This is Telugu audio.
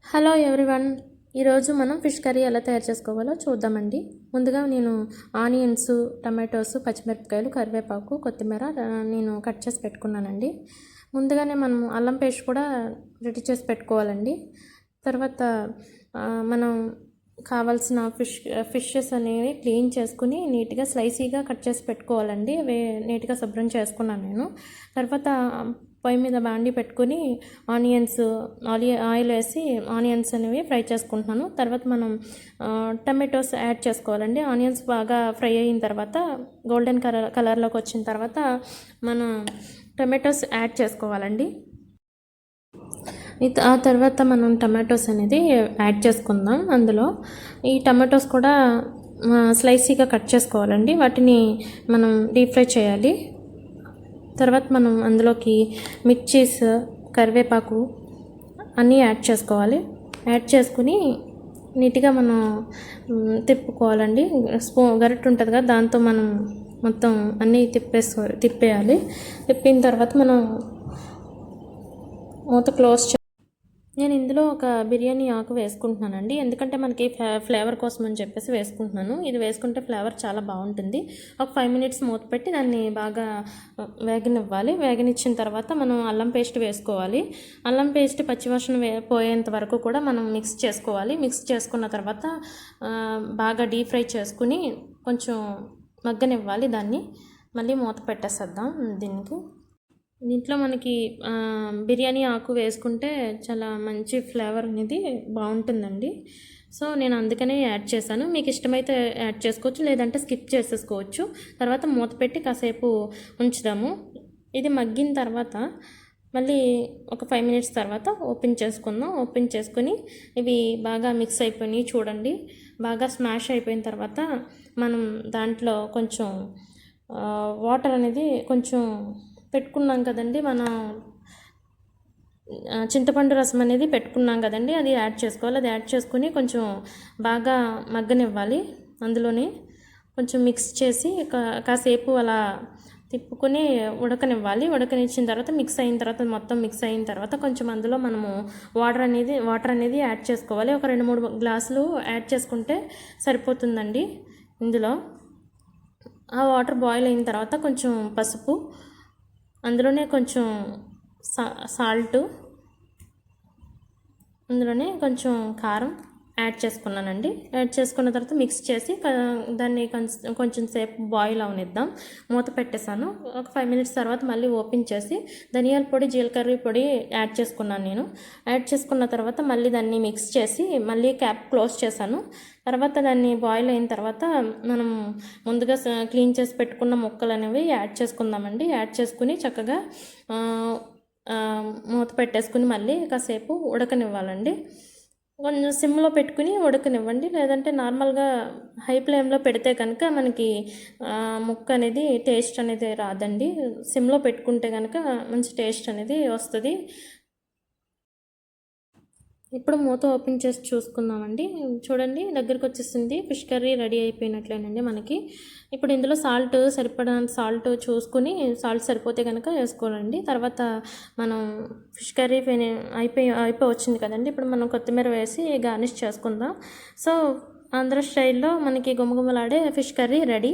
Hello everyone. ఈరోజు మనం ఫిష్ కర్రీ ఎలా తయారు చేసుకోవాలో చూద్దామండి. ముందుగా నేను ఆనియన్స్, టమాటోస్, పచ్చిమిరపకాయలు, కరివేపాకు, కొత్తిమీర నేను కట్ చేసి పెట్టుకున్నానండి. ముందుగానే మనం అల్లం పేస్ట్ కూడా రెడీ చేసి పెట్టుకోవాలండి. తర్వాత మనం కావాల్సిన ఫిషెస్ అనేవి క్లీన్ చేసుకుని నీట్గా స్లైసీగా కట్ చేసి పెట్టుకోవాలండి. అవి నీట్గా శుభ్రం చేసుకున్నాను నేను. తర్వాత పొయ్యి మీద బాండి పెట్టుకుని ఆయిల్ వేసి ఆనియన్స్ అనేవి ఫ్రై చేసుకుంటున్నాను. తర్వాత మనం టమాటోస్ యాడ్ చేసుకోవాలండి. ఆనియన్స్ బాగా ఫ్రై అయిన తర్వాత గోల్డెన్ కలర్లోకి వచ్చిన తర్వాత మనం టమాటోస్ యాడ్ చేసుకోవాలండి. ఆ తర్వాత మనం టమాటోస్ అనేది యాడ్ చేసుకుందాం. అందులో ఈ టమాటోస్ కూడా స్లైసీగా కట్ చేసుకోవాలండి. వాటిని మనం డీప్ ఫ్రై చేయాలి. తర్వాత మనం అందులోకి మిర్చీస్, కరివేపాకు అన్నీ యాడ్ చేసుకోవాలి. యాడ్ చేసుకుని నీట్గా మనం తిప్పుకోవాలండి. గరిటె ఉంటుంది కదా, దాంతో మనం మొత్తం అన్నీ తిప్పేయాలి. తిప్పిన తర్వాత మనం మూత క్లోజ్ నేను ఇందులో ఒక బిర్యానీ ఆకు వేసుకుంటున్నానండి. ఎందుకంటే మనకి ఫ్లేవర్ కోసం అని చెప్పేసి వేసుకుంటున్నాను. ఇది వేసుకుంటే ఫ్లేవర్ చాలా బాగుంటుంది. ఒక 5 మినిట్స్ మూత పెట్టి దాన్ని బాగా వేగనివ్వాలి. వేగనిచ్చిన తర్వాత మనం అల్లం పేస్ట్ వేసుకోవాలి. అల్లం పేస్ట్ పచ్చివాసన పోయేంత వరకు కూడా మనం మిక్స్ చేసుకోవాలి. మిక్స్ చేసుకున్న తర్వాత బాగా డీప్ ఫ్రై చేసుకుని కొంచెం మగ్గనివ్వాలి. దాన్ని మళ్ళీ మూత పెట్టేసేద్దాం. దీంట్లో మనకి బిర్యానీ ఆకు వేసుకుంటే చాలా మంచి ఫ్లేవర్ అనేది బాగుంటుందండి. సో నేను అందుకనే యాడ్ చేశాను. మీకు ఇష్టమైతే యాడ్ చేసుకోవచ్చు, లేదంటే స్కిప్ చేసేసుకోవచ్చు. తర్వాత మూత పెట్టి కాసేపు ఉంచుదాము. ఇది మగ్గిన తర్వాత మళ్ళీ ఒక 5 మినిట్స్ తర్వాత ఓపెన్ చేసుకుందాం. ఓపెన్ చేసుకుని ఇవి బాగా మిక్స్ అయిపోయినాయి చూడండి. బాగా స్మాష్ అయిపోయిన తర్వాత మనం దాంట్లో కొంచెం వాటర్ అనేది కొంచెం పెట్టుకున్నాం కదండి, మనం చింతపండు రసం అనేది పెట్టుకున్నాం కదండి, అది యాడ్ చేసుకోవాలి. అది యాడ్ చేసుకుని కొంచెం బాగా మగ్గనివ్వాలి. అందులోనే కొంచెం మిక్స్ చేసి కాసేపు అలా తిప్పుకొని ఉడకనివ్వాలి. ఉడకనిచ్చిన తర్వాత మొత్తం మిక్స్ అయిన తర్వాత కొంచెం అందులో మనము వాటర్ అనేది యాడ్ చేసుకోవాలి. ఒక 2-3 గ్లాసులు యాడ్ చేసుకుంటే సరిపోతుందండి. ఇందులో ఆ వాటర్ బాయిల్ అయిన తర్వాత కొంచెం పసుపు, అందులోనే కొంచెం సాల్ట్, అందులోనే కొంచెం కారం యాడ్ చేసుకున్నానండి. యాడ్ చేసుకున్న తర్వాత మిక్స్ చేసి దాన్ని కొంచెం సేపు బాయిల్ అవనిద్దాం. మూత పెట్టేశాను. ఒక 5 మినిట్స్ తర్వాత మళ్ళీ ఓపెన్ చేసి ధనియాల పొడి, జీలకర్ర పొడి యాడ్ చేసుకున్నాను నేను. యాడ్ చేసుకున్న తర్వాత మళ్ళీ దాన్ని మిక్స్ చేసి మళ్ళీ క్యాప్ క్లోజ్ చేశాను. తర్వాత దాన్ని బాయిల్ అయిన తర్వాత మనం ముందుగా క్లీన్ చేసి పెట్టుకున్న ముక్కలు అనేవి యాడ్ చేసుకుందామండి. యాడ్ చేసుకుని చక్కగా మూత పెట్టేసుకుని మళ్ళీ కాసేపు ఉడకనివ్వాలండి. కొంచెం సిమ్లో పెట్టుకుని ఉడకనివ్వండి. లేదంటే నార్మల్గా హై ఫ్లేమ్లో పెడితే కనుక మనకి ముక్క అనేది టేస్ట్ అనేది రాదండి. సిమ్లో పెట్టుకుంటే కనుక మంచి టేస్ట్ అనేది వస్తుంది. ఇప్పుడు మూత ఓపెన్ చేసి చూసుకుందామండి. చూడండి, దగ్గరికి వచ్చేసింది. ఫిష్ కర్రీ రెడీ అయిపోయినట్లేనండి మనకి. ఇప్పుడు ఇందులో సరిపడా సాల్ట్ చూసుకుని, సాల్ట్ సరిపోతే కనుక వేసుకోవాలండి. తర్వాత మనం ఫిష్ కర్రీ అయిపోయి వచ్చింది కదండి. ఇప్పుడు మనం కొత్తిమీర వేసి గార్నిష్ చేసుకుందాం. సో ఆంధ్ర స్టైల్లో మనకి గుమగుమలాడే ఫిష్ కర్రీ రెడీ.